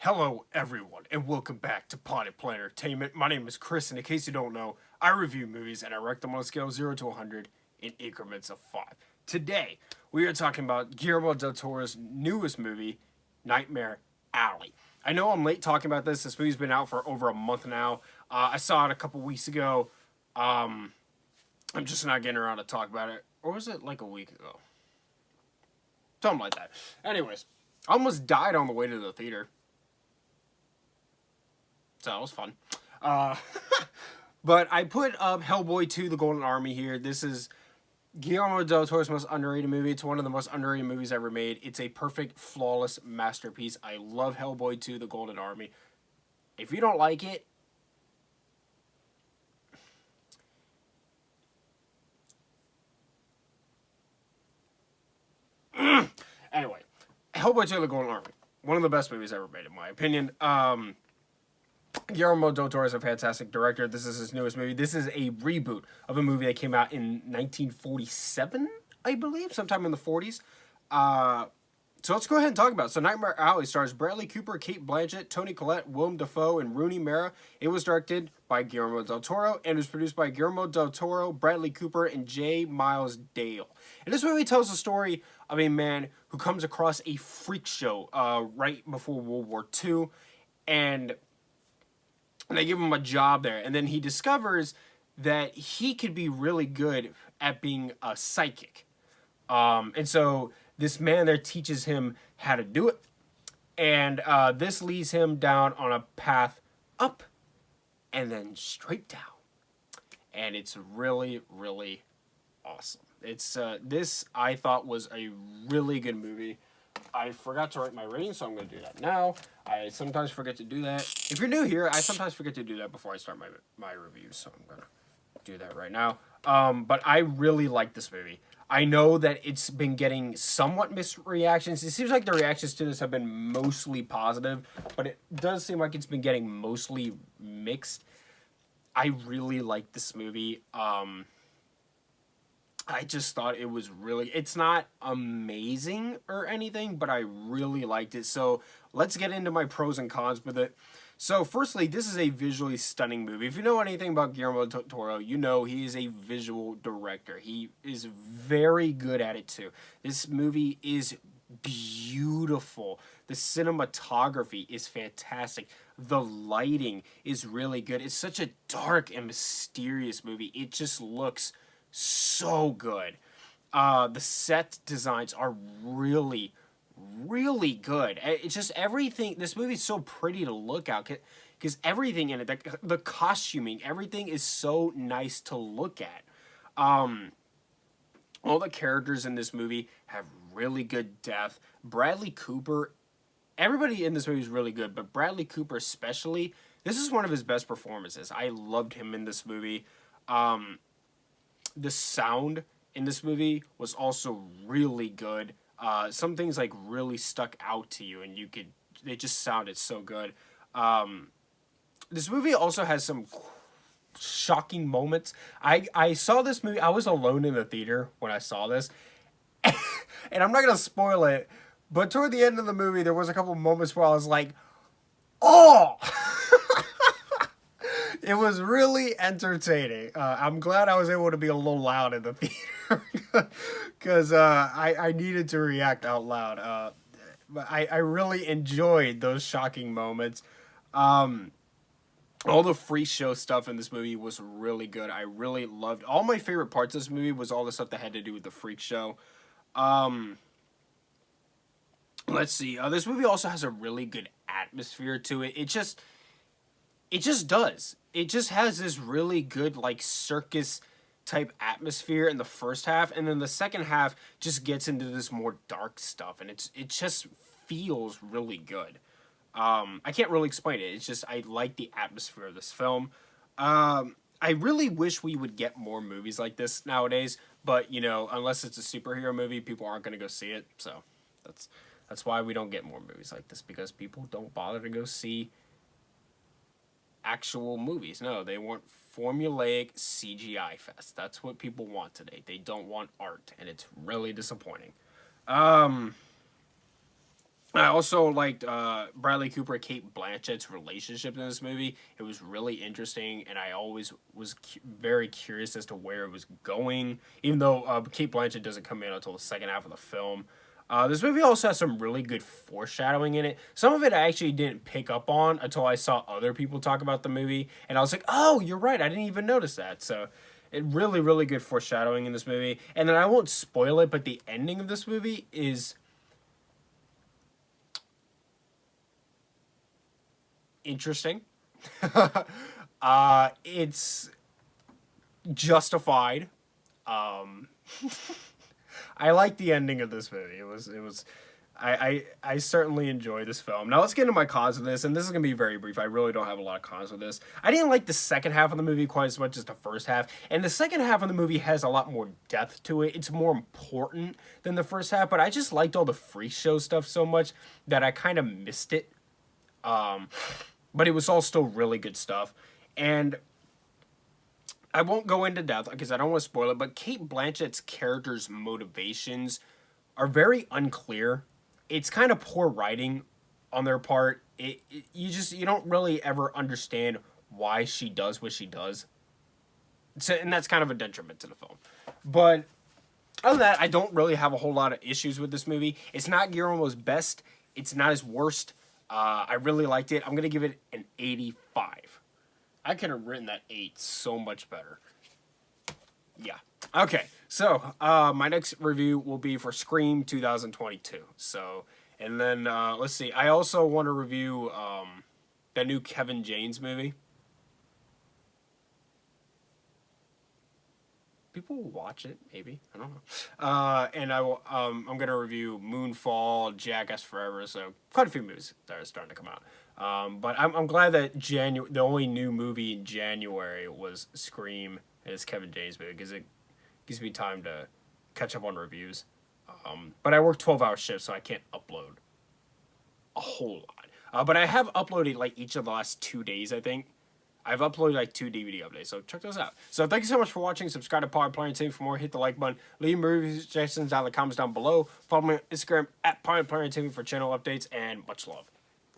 Hello, everyone, and welcome back to Potted Plant Entertainment. My name is Chris, and in case you don't know, I review movies and I rank them on a scale of 0 to 100 in increments of 5. Today, we are talking about Guillermo del Toro's newest movie, Nightmare Alley. I know I'm late talking about this. This movie's been out for over a month now. I saw it a couple weeks ago. I'm just not getting around to talk about it. Or was it like a week ago? Something like that. Anyways, I almost died on the way to the theater. So that was fun. Uh, but I put up Hellboy 2, The Golden Army here. This is Guillermo del Toro's most underrated movie. It's one of the most underrated movies ever made. It's a perfect, flawless masterpiece. I love Hellboy 2, The Golden Army. If you don't like it, anyway, Hellboy 2, The Golden Army. One of the best movies ever made, in my opinion. Guillermo del Toro is a fantastic director. This is his newest movie. This is a reboot of a movie that came out in 1947, I believe, sometime in the 40s. So let's go ahead and talk about it. So Nightmare Alley stars Bradley Cooper, Kate Blanchett, Toni Collette, Willem Dafoe, and Rooney Mara. It was directed by Guillermo del Toro and was produced by Guillermo del Toro, Bradley Cooper, and J. Miles Dale. And this movie tells the story of a man who comes across a freak show right before World War II, and they give him a job there. And then he discovers that he could be really good at being a psychic. And so this man there teaches him how to do it. And this leads him down on a path up and then straight down. And it's really, really awesome. It's this I thought was a really good movie. I forgot to write my rating, so I'm going to do that now. I sometimes forget to do that. If you're new here, I sometimes forget to do that before I start my reviews, so I'm going to do that right now. But I really like this movie. I know that it's been getting somewhat mixed reactions. It seems like the reactions to this have been mostly positive, but it does seem like it's been getting mostly mixed. I really like this movie. I just thought it was really, it's not amazing or anything, but I really liked it. So let's get into my pros and cons with it. So firstly, this is a visually stunning movie. If you know anything about Guillermo del Toro, you know he is a visual director. He is very good at it too. This movie is beautiful. The cinematography is fantastic. The lighting is really good. It's such a dark and mysterious movie. It just looks so good. The set designs are really, really good. It's just everything. This movie's so pretty to look at because everything in it, the costuming, everything is so nice to look at. All the characters in this movie have really good depth. Bradley Cooper, everybody in this movie is really good, but Bradley Cooper especially, this is one of his best performances. I loved him in this movie. The sound in this movie was also really good. Some things like really stuck out to you, and they just sounded so good. This movie also has some shocking moments. I saw this movie. I was alone in the theater when I saw this, and I'm not gonna spoil it, but toward the end of the movie, there was a couple moments where I was like, "Oh." It was really entertaining. I'm glad I was able to be a little loud in the theater because I needed to react out loud. But I really enjoyed those shocking moments. All the free show stuff in this movie was really good. I really loved all my favorite parts of this movie was all the stuff that had to do with the freak show. Let's see. This movie also has a really good atmosphere to it. It just does. It just has this really good, like, circus type atmosphere in the first half, and then the second half just gets into this more dark stuff, and it just feels really good. I can't really explain it. It's just, I like the atmosphere of this film. I really wish we would get more movies like this nowadays, but, you know, unless it's a superhero movie, people aren't going to go see it, so that's why we don't get more movies like this, because people don't bother to go see actual movies. No, they want formulaic CGI fest. That's what people want today. They don't want art, and it's really disappointing. I also liked Bradley Cooper and Kate Blanchett's relationship in this movie. It was really interesting, and I always was very curious as to where it was going, even though Kate Blanchett doesn't come in until the second half of the film. This movie also has some really good foreshadowing in it. Some of it I actually didn't pick up on until I saw other people talk about the movie, and I was like, oh, you're right, I didn't even notice that. So, it really, really good foreshadowing in this movie. And then I won't spoil it, but the ending of this movie is interesting. It's justified. Um, I like the ending of this movie. It was. I certainly enjoy this film. Now let's get into my cons of this, and this is gonna be very brief. I really don't have a lot of cons with this. I didn't like the second half of the movie quite as much as the first half, and the second half of the movie has a lot more depth to it. It's more important than the first half, but I just liked all the freak show stuff so much that I kind of missed it. But it was all still really good stuff. And I won't go into depth because I don't want to spoil it, but Kate Blanchett's character's motivations are very unclear. It's kind of poor writing on their part. You don't really ever understand why she does what she does. So, and that's kind of a detriment to the film. But other than that, I don't really have a whole lot of issues with this movie. It's not Guillermo's best. It's not his worst. I really liked it. I'm going to give it an 85. I could have written that 8 so much better. Yeah. Okay, so my next review will be for Scream 2022. So, and then let's see. I also want to review that new Kevin James movie. People will watch it, maybe. I don't know. And I will. I'm gonna review Moonfall, Jackass Forever. So quite a few movies that are starting to come out. But I'm glad that the only new movie in January was Scream, and it's Kevin James movie because it gives me time to catch up on reviews. But I work 12-hour shifts, so I can't upload a whole lot. But I have uploaded like each of the last 2 days, I think. I've uploaded like 2 DVD updates, so check those out. So thank you so much for watching. Subscribe to Pirate Player Entertainment for more. Hit the like button. Leave me review suggestions down in the comments down below. Follow me on Instagram at Pirate Player Entertainment for channel updates, and much love.